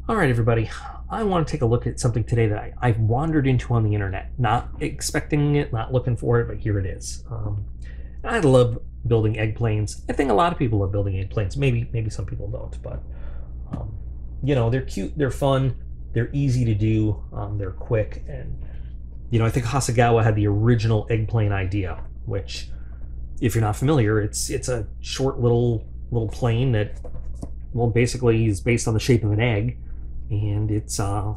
All right, everybody. I want to take a look at something today that I've wandered into on the internet, not expecting it, not looking for it, but here it is. I love building eggplanes. I think a lot of people love building eggplanes. Maybe some people don't, but they're cute, they're fun, they're easy to do, they're quick, and I think Hasegawa had the original eggplane idea, which, if you're not familiar, it's a short little plane that, well, basically is based on the shape of an egg. And it's a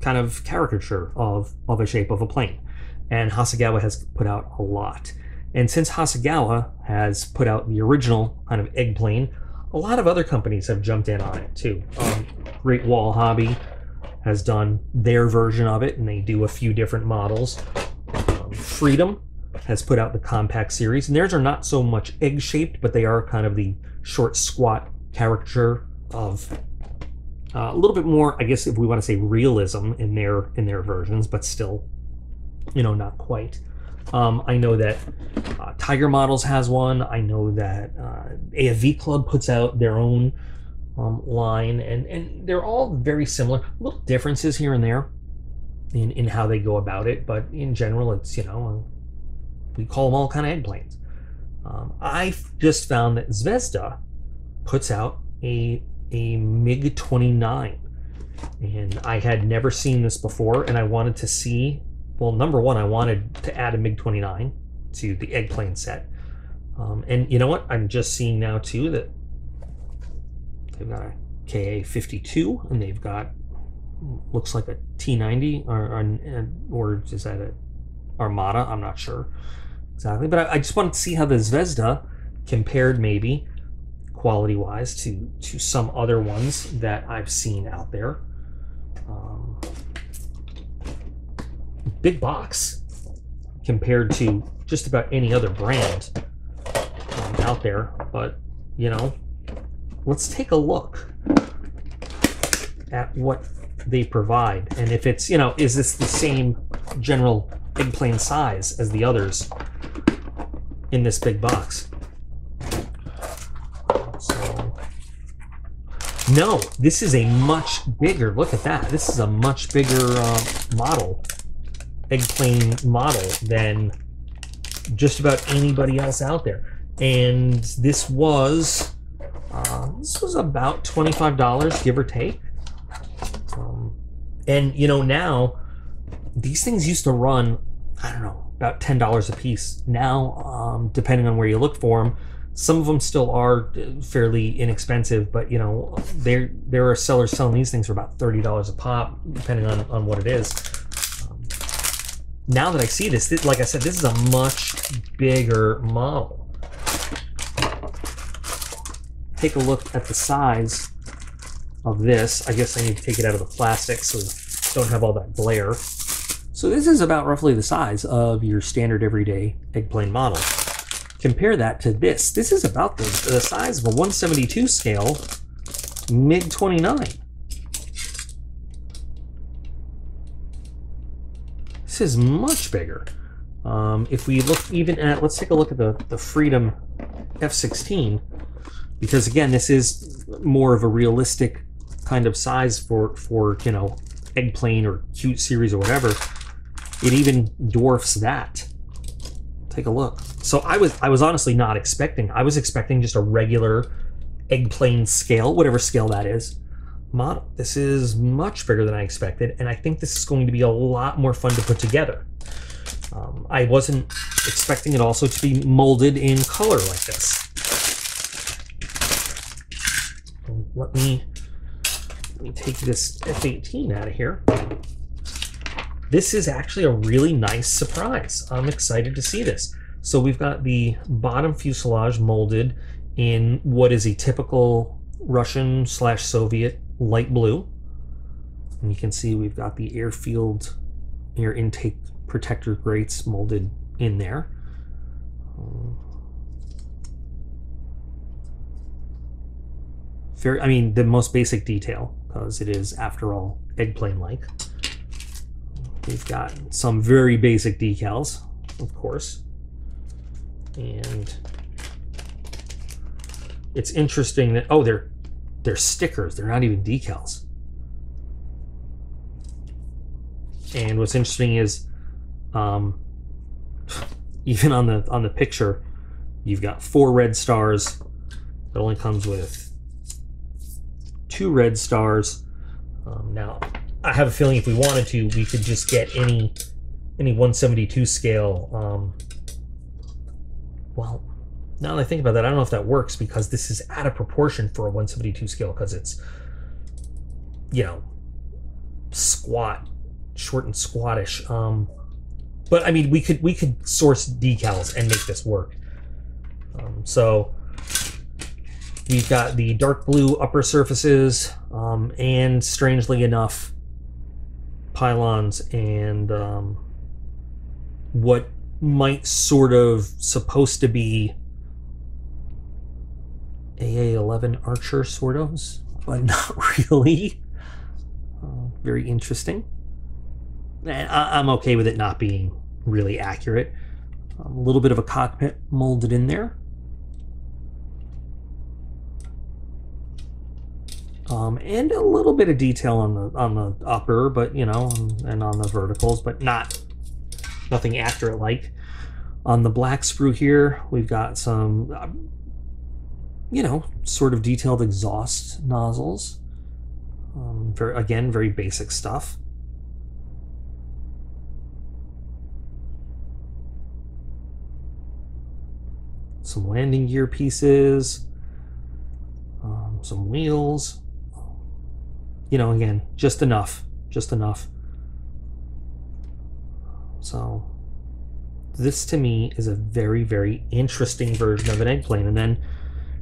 kind of caricature of a shape of a plane. And Hasegawa has put out a lot. And since Hasegawa has put out the original kind of egg plane, a lot of other companies have jumped in on it too. Great Wall Hobby has done their version of it, and they do a few different models. Freedom has put out the compact series, and theirs are not so much egg-shaped, but they are kind of the short, squat caricature of a little bit more, I guess, if we want to say realism in their versions, but still, not quite. I know that Tiger Models has one. I know that AFV Club puts out their own line, and they're all very similar. Little differences here and there in how they go about it, but in general, it's, we call them all kind of eggplanes. I've just found that Zvezda puts out a MiG-29, and I had never seen this before, and I wanted to see, well, number one, I wanted to add a MiG-29 to the eggplane set, and you know what, I'm just seeing now too that they've got a KA-52, and they've got, looks like a T-90, or is that a Armada? I'm not sure exactly, but I just wanted to see how the Zvezda compared maybe quality-wise to some other ones that I've seen out there. Big box compared to just about any other brand out there, but let's take a look at what they provide, and if it's, is this the same general eggplane size as the others in this big box? No, this is a much bigger, look at that. This is a much bigger model, eggplane model, than just about anybody else out there. And this was about $25, give or take. And now, these things used to run, I don't know, about $10 a piece. Now, depending on where you look for them, some of them still are fairly inexpensive, but there are sellers selling these things for about $30 a pop, depending on what it is. Now that I see this, like I said, this is a much bigger model. Take a look at the size of this. I guess I need to take it out of the plastic so we don't have all that glare. So this is about roughly the size of your standard everyday eggplane model. Compare that to this. This is about the size of a 172 scale MiG-29. This is much bigger. If we look even at, let's take a look at the Freedom F-16, because again, this is more of a realistic kind of size for eggplane or cute series or whatever. It even dwarfs that. Take a look. So I was honestly not expecting. I was expecting just a regular eggplane scale, whatever scale that is, model. This is much bigger than I expected, and I think this is going to be a lot more fun to put together. I wasn't expecting it also to be molded in color like this. Let me take this F-18 out of here. This is actually a really nice surprise. I'm excited to see this. So we've got the bottom fuselage molded in what is a typical Russian/Soviet light blue. And you can see we've got the airfield air intake protector grates molded in there. The most basic detail, because it is, after all, eggplane-like. We've got some very basic decals, of course. And it's interesting that, oh, they're they're stickers. They're not even decals. And what's interesting is, even on the picture, you've got 4 red stars. It only comes with 2 red stars. Now, I have a feeling if we wanted to, we could just get any 172 scale. Well, now that I think about that, I don't know if that works because this is out of proportion for a 172 scale because it's, you know, squat, short and squattish. But I mean, we could source decals and make this work. So we've got the dark blue upper surfaces, and strangely enough, pylons and what might sort of supposed to be AA-11 Archer sort of, but not really. Very interesting. And I'm okay with it not being really accurate. A little bit of a cockpit molded in there. And a little bit of detail on the upper, but you know, and on the verticals, but nothing accurate like. On the black sprue here, we've got some, you know, sort of detailed exhaust nozzles. Again, very basic stuff. Some landing gear pieces, some wheels. You know, again, just enough. So this to me is a very, very interesting version of an eggplane. And then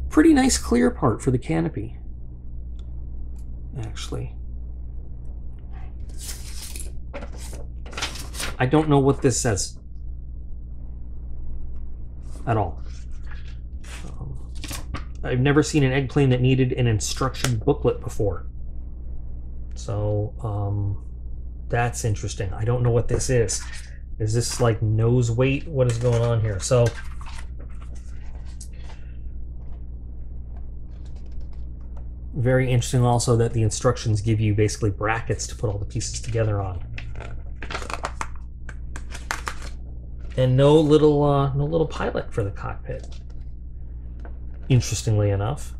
pretty nice clear part for the canopy, actually. I don't know what this says at all. I've never seen an eggplane that needed an instruction booklet before. So that's interesting. I don't know what this is. Is this like nose weight? What is going on here? So very interesting also that the instructions give you basically brackets to put all the pieces together on. And no little pilot for the cockpit, interestingly enough.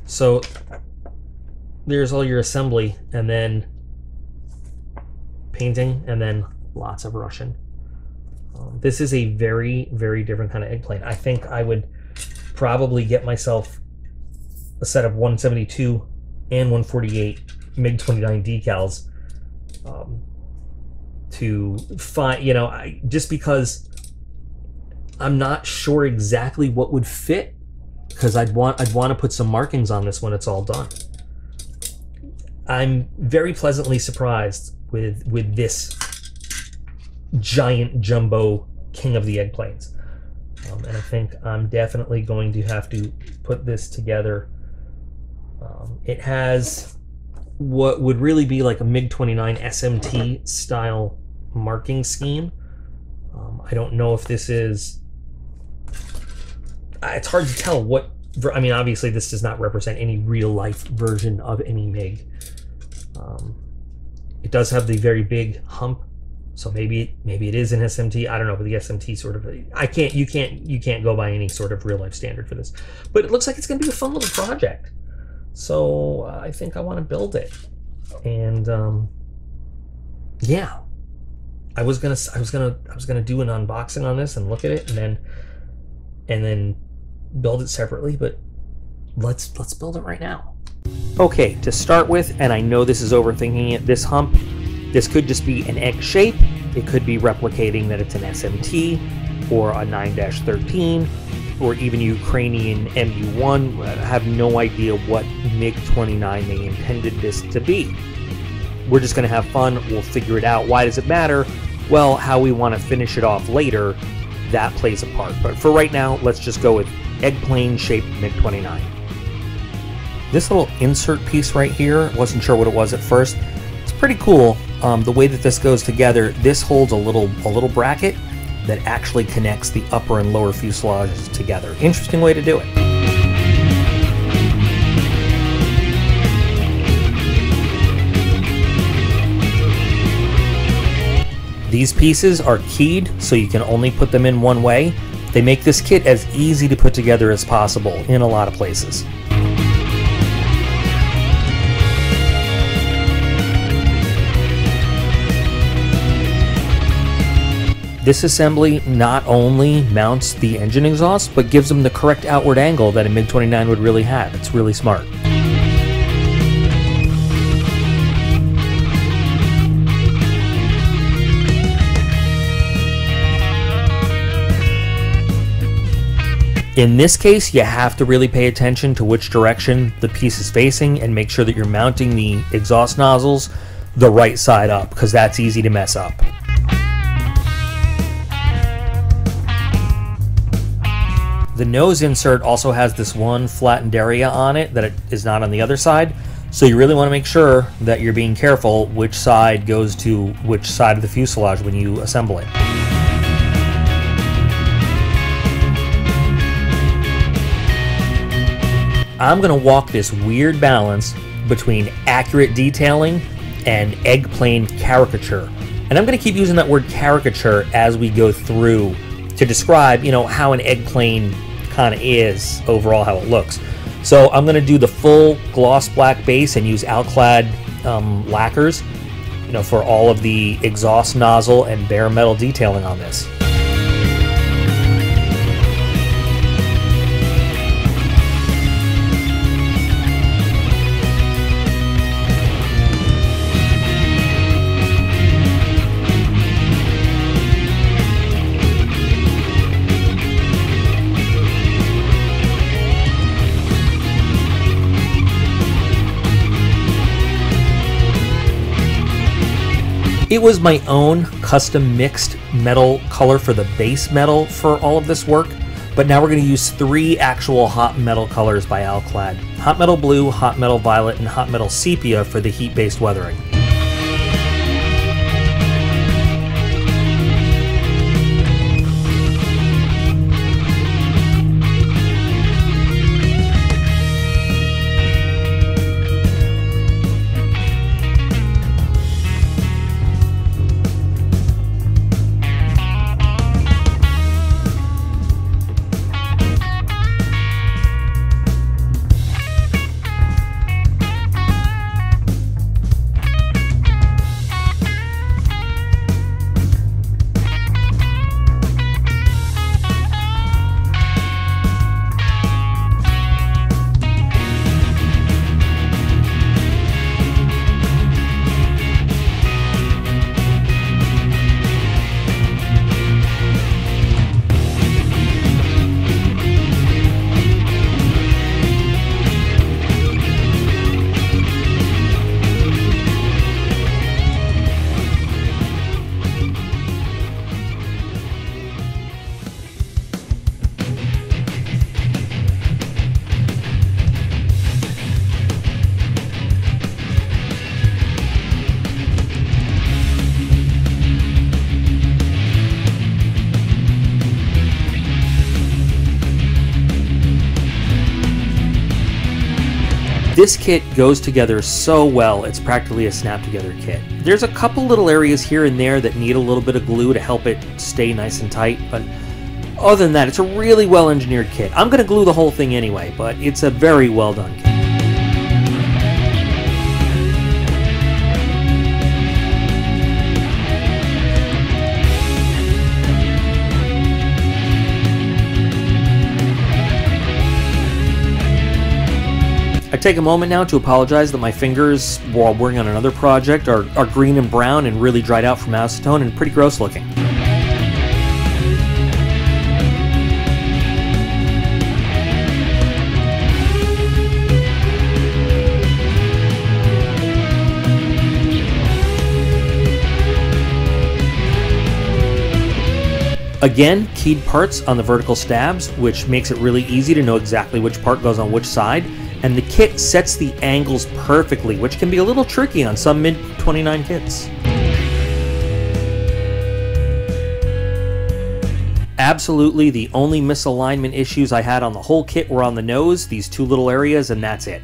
So there's all your assembly and then painting and then lots of Russian. This is a very, very different kind of eggplane. I think I would probably get myself a set of 172 and 148 MiG-29 decals to find, you know, just because I'm not sure exactly what would fit, because I'd want to put some markings on this when it's all done. I'm very pleasantly surprised with this giant jumbo king of the eggplanes. And I think I'm definitely going to have to put this together. It has what would really be like a MiG-29 SMT style marking scheme. I don't know if this is... It's hard to tell what... I mean, obviously this does not represent any real-life version of any MiG. It does have the very big hump, so maybe it is an SMT. I don't know, but the SMT sort of... You can't go by any sort of real-life standard for this. But it looks like it's going to be a fun little project. So I think I want to build it. And yeah, I was gonna do an unboxing on this and look at it and then build it separately, but let's build it right now. Okay, to start with, and I know this is overthinking it, this hump, this could just be an egg shape. It could be replicating that it's an SMT or a 9-13 or even Ukrainian MU1. I have no idea what MiG-29 they intended this to be. We're just going to have fun. We'll figure it out. Why does it matter? Well, how we want to finish it off later, that plays a part. But for right now, let's just go with eggplane shaped MiG-29. This little insert piece right here, wasn't sure what it was at first. It's pretty cool the way that this goes together. This holds a little bracket that actually connects the upper and lower fuselages together. Interesting way to do it. These pieces are keyed, so you can only put them in one way. They make this kit as easy to put together as possible in a lot of places. This assembly not only mounts the engine exhaust, but gives them the correct outward angle that a MiG-29 would really have. It's really smart. In this case, you have to really pay attention to which direction the piece is facing and make sure that you're mounting the exhaust nozzles the right side up, because that's easy to mess up. The nose insert also has this one flattened area on it that it is not on the other side, so you really want to make sure that you're being careful which side goes to which side of the fuselage when you assemble it. I'm going to walk this weird balance between accurate detailing and egg plane caricature. And I'm going to keep using that word caricature as we go through to describe, how an egg plane kind of is overall, how it looks. So I'm going to do the full gloss black base and use Alclad lacquers, for all of the exhaust nozzle and bare metal detailing on this. It was my own custom mixed metal color for the base metal for all of this work, but now we're going to use 3 actual hot metal colors by Alclad. Hot metal blue, hot metal violet, and hot metal sepia for the heat-based weathering. This kit goes together so well, it's practically a snap-together kit. There's a couple little areas here and there that need a little bit of glue to help it stay nice and tight, but other than that, it's a really well-engineered kit. I'm going to glue the whole thing anyway, but it's a very well-done kit. I take a moment now to apologize that my fingers, while working on another project, are green and brown and really dried out from acetone and pretty gross looking. Again, keyed parts on the vertical stabs, which makes it really easy to know exactly which part goes on which side. and the kit sets the angles perfectly, which can be a little tricky on some MiG-29 kits. Absolutely, the only misalignment issues I had on the whole kit were on the nose, these two little areas, and that's it.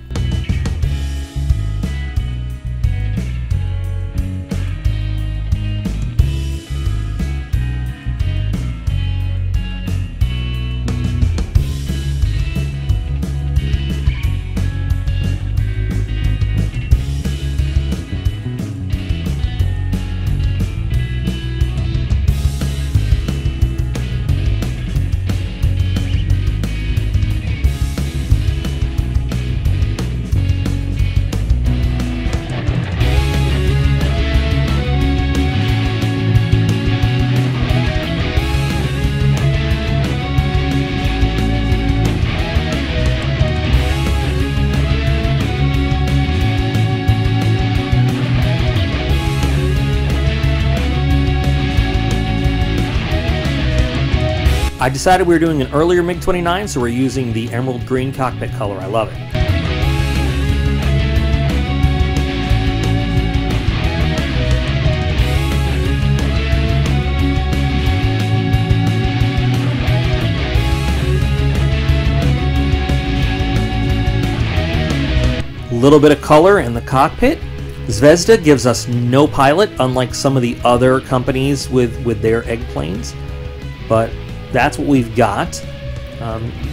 I decided we were doing an earlier MiG-29, so we're using the emerald green cockpit color. I love it. A little bit of color in the cockpit. Zvezda gives us no pilot, unlike some of the other companies with their egg planes, but that's what we've got.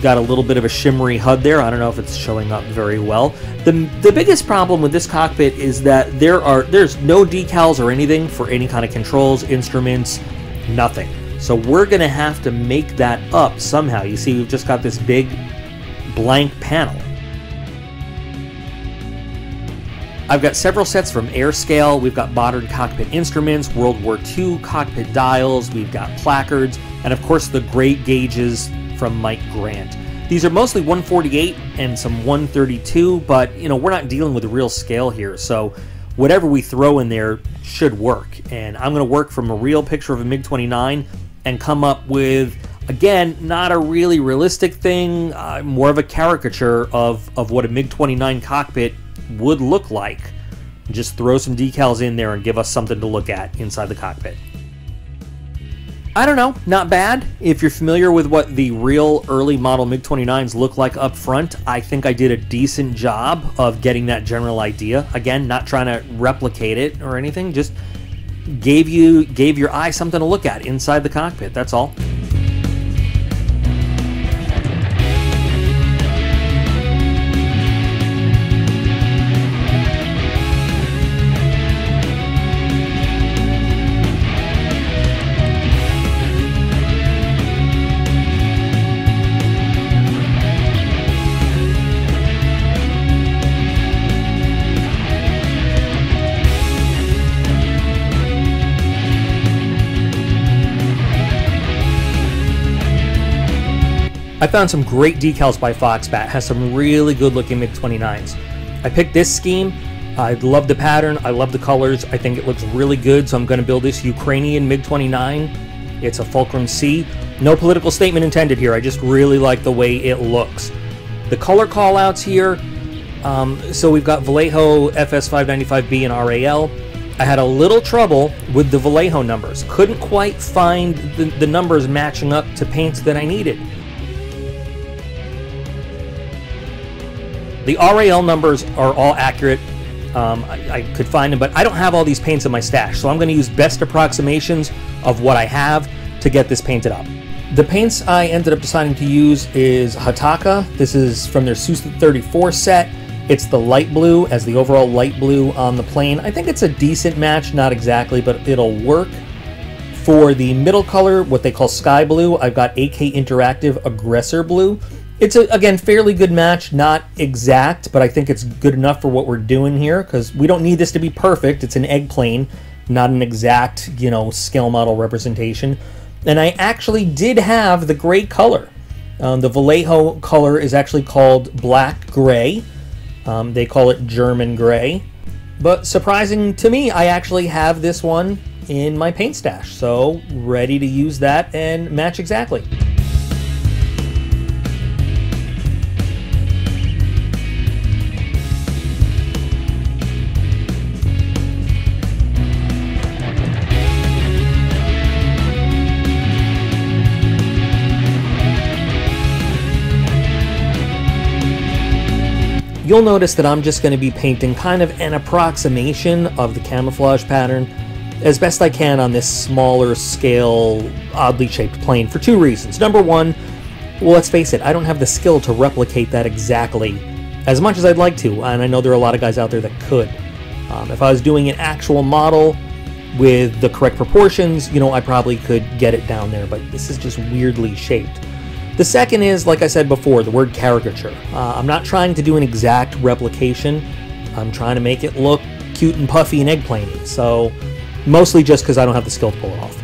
Got a little bit of a shimmery HUD there. I don't know if it's showing up very well. The biggest problem with this cockpit is that there's no decals or anything for any kind of controls, instruments, nothing. So we're going to have to make that up somehow. You see, we've just got this big blank panel. I've got several sets from Airscale. We've got modern cockpit instruments, World War II cockpit dials, we've got placards, and of course the great gauges from Mike Grant. These are mostly 148 and some 132, but you know, we're not dealing with a real scale here, so whatever we throw in there should work. And I'm going to work from a real picture of a MiG-29 and come up with, again, not a really realistic thing, more of a caricature of what a MiG-29 cockpit would look like. Just throw some decals in there and give us something to look at inside the cockpit. I don't know, not bad. If you're familiar with what the real early model MiG-29s look like up front, I think I did a decent job of getting that general idea. Again, not trying to replicate it or anything, just gave your eye something to look at inside the cockpit, that's all. I found some great decals by Foxbat. Has some really good looking MiG-29s. I picked this scheme. I love the pattern. I love the colors. I think it looks really good, so I'm going to build this Ukrainian MiG-29. It's a Fulcrum C. No political statement intended here. I just really like the way it looks. The color callouts here. So we've got Vallejo, FS595B, and RAL. I had a little trouble with the Vallejo numbers. Couldn't quite find the numbers matching up to paints that I needed. The RAL numbers are all accurate. I could find them, but I don't have all these paints in my stash, so I'm going to use best approximations of what I have to get this painted up. The paints I ended up deciding to use is Hataka. This is from their Su-34 set. It's the light blue as the overall light blue on the plane. I think it's a decent match, not exactly, but it'll work. For the middle color, what they call sky blue, I've got AK Interactive Aggressor Blue. It's, again, fairly good match, not exact, but I think it's good enough for what we're doing here, because we don't need this to be perfect. It's an egg plane, not an exact, you know, scale model representation. And I actually did have the gray color. The Vallejo color is actually called black gray. They call it German gray. But surprising to me, I actually have this one in my paint stash, so ready to use that and match exactly. you'll notice that I'm just going to be painting kind of an approximation of the camouflage pattern as best I can on this smaller scale, oddly shaped plane for two reasons. Number one, well, let's face it, I don't have the skill to replicate that exactly as much as I'd like to, and I know there are a lot of guys out there that could. If I was doing an actual model with the correct proportions, you know, I probably could get it down there, but this is just weirdly shaped. The second is, like I said before, the word caricature. I'm not trying to do an exact replication. I'm trying to make it look cute and puffy and eggplaney, so mostly just because I don't have the skill to pull it off.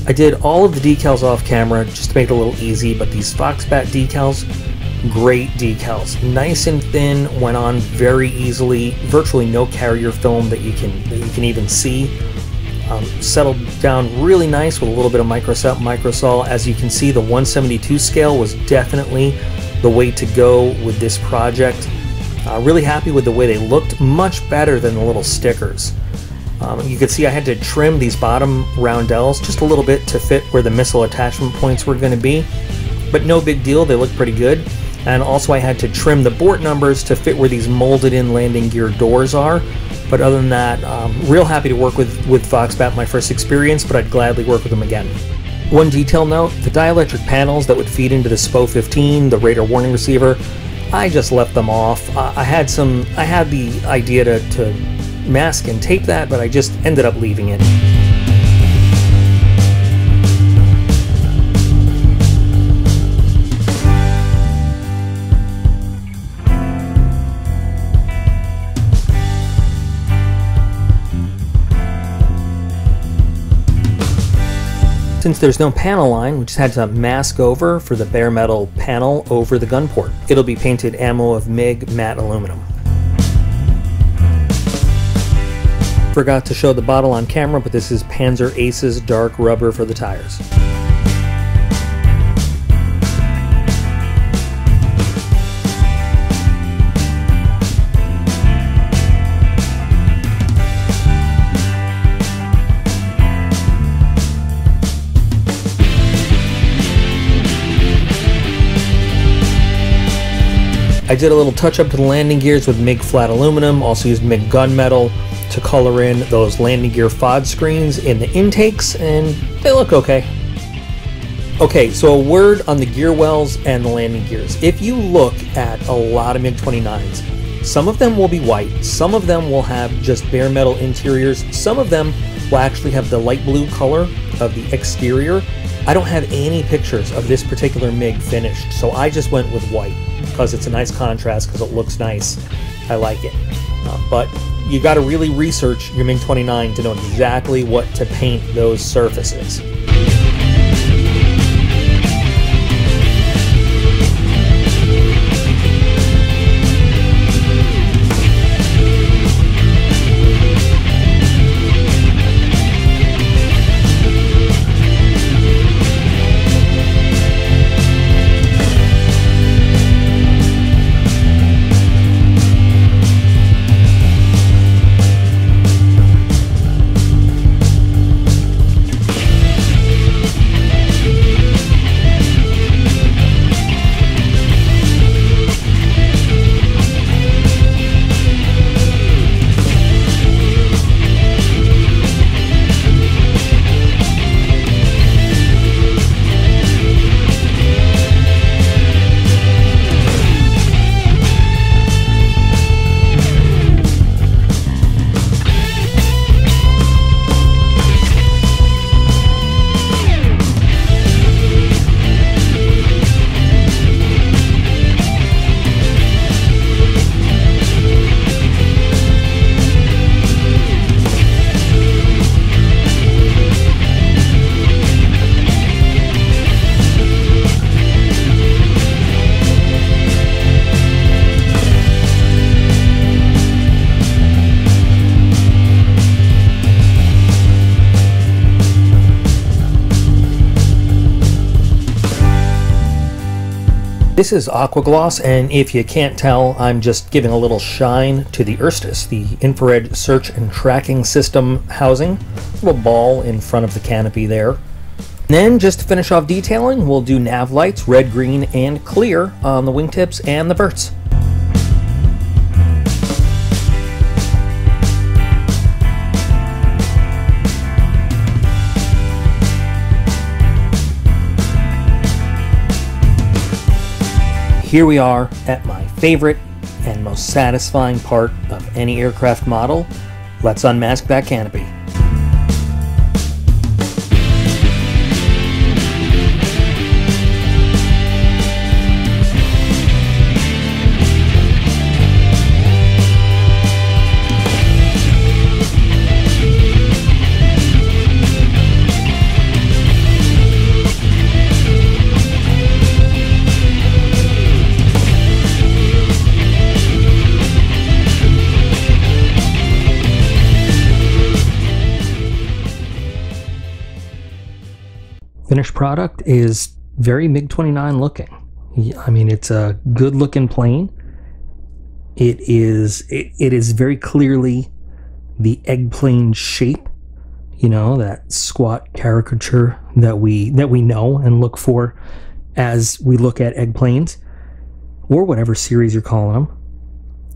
I did all of the decals off camera just to make it a little easy, but these Foxbat decals, great decals. Nice and thin, went on very easily, virtually no carrier film that you can even see. Settled down really nice with a little bit of microsol. As you can see, the 172 scale was definitely the way to go with this project. Really happy with the way they looked, much better than the little stickers. You can see I had to trim these bottom roundels just a little bit to fit where the missile attachment points were going to be, but no big deal, they look pretty good. And also I had to trim the board numbers to fit where these molded in landing gear doors are. But other than that, real happy to work with Foxbat, my first experience, but I'd gladly work with them again. One detail note, the dielectric panels that would feed into the SPO 15, the radar warning receiver, I just left them off. I had the idea to mask and tape that, but I just ended up leaving it. Since there's no panel line, we just had to mask over for the bare metal panel over the gun port. It'll be painted ammo of MiG matte aluminum. Forgot to show the bottle on camera, but this is Panzer Ace's dark rubber for the tires. I did a little touch up to the landing gears with MiG flat aluminum, also used MiG gunmetal to color in those landing gear FOD screens in the intakes, and they look okay. Okay, so a word on the gear wells and the landing gears. If you look at a lot of MiG-29s, some of them will be white, some of them will have just bare metal interiors, some of them will actually have the light blue color of the exterior. I don't have any pictures of this particular MiG finished, so I just went with white because it's a nice contrast, because it looks nice. I like it. But you got to really research your MiG-29 to know exactly what to paint those surfaces. This is Aqua Gloss, and if you can't tell, I'm just giving a little shine to the Erstis, the infrared search and tracking system housing. A little ball in front of the canopy there. And then, just to finish off detailing, we'll do nav lights, red, green, and clear on the wingtips and the verts. Here we are at my favorite and most satisfying part of any aircraft model. Let's unmask that canopy. Finished product is very MiG-29 looking. I mean, it's a good looking plane. It is very clearly the egg plane shape, you know, that squat caricature that we know and look for as we look at egg planes, or whatever series you're calling them.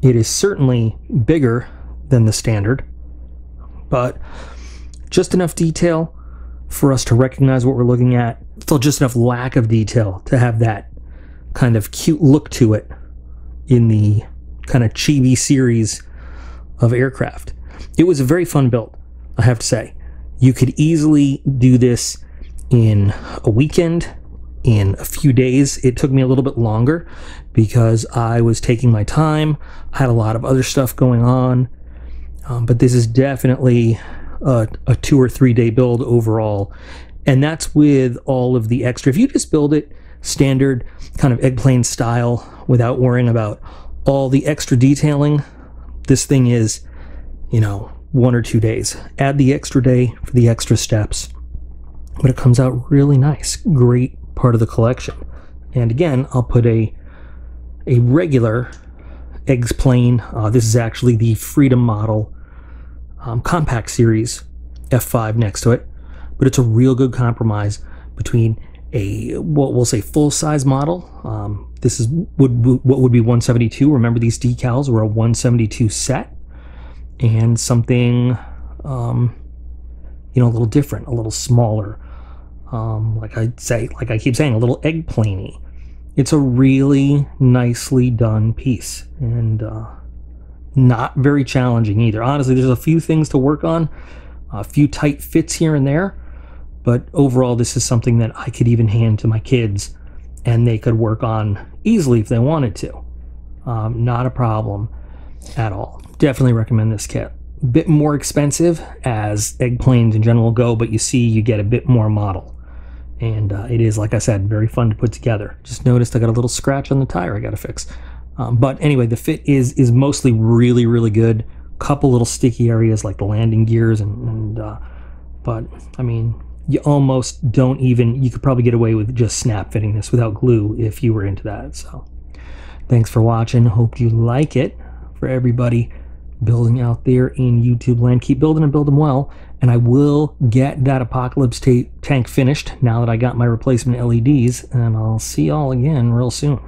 It is certainly bigger than the standard, but just enough detail for us to recognize what we're looking at. Still just enough lack of detail to have that kind of cute look to it in the kind of chibi series of aircraft. It was a very fun build, I have to say. You could easily do this in a weekend, in a few days. It took me a little bit longer because I was taking my time. I had a lot of other stuff going on, but this is definitely a 2 or 3 day build overall, and that's with all of the extra. If you just build it standard kind of egg plane style without worrying about all the extra detailing, this thing is, you know, 1 or 2 days. Add the extra day for the extra steps, but it comes out really nice. Great part of the collection. And again, I'll put a regular eggs plane. This is actually the Freedom model compact series F5 next to it, but it's a real good compromise between a, what we'll say, full-size model. This is what would be 172. Remember, these decals were a 172 set, and something you know, a little different, a little smaller, like I keep saying, a little egg planey. It's a really nicely done piece, and not very challenging either. Honestly, there's a few things to work on, a few tight fits here and there, but overall this is something that I could even hand to my kids and they could work on easily if they wanted to. Not a problem at all. Definitely recommend this kit. A bit more expensive as egg planes in general go, but you see you get a bit more model. And it is, like I said, very fun to put together. Just noticed I got a little scratch on the tire I gotta fix. But anyway, the fit is mostly really, really good. Couple little sticky areas like the landing gears, but I mean, you almost don't even, you could probably get away with just snap fitting this without glue if you were into that. So thanks for watching. Hope you like it. For everybody building out there in YouTube land, keep building and build them well. And I will get that Apocalypse tank finished now that I got my replacement LEDs, and I'll see y'all again real soon.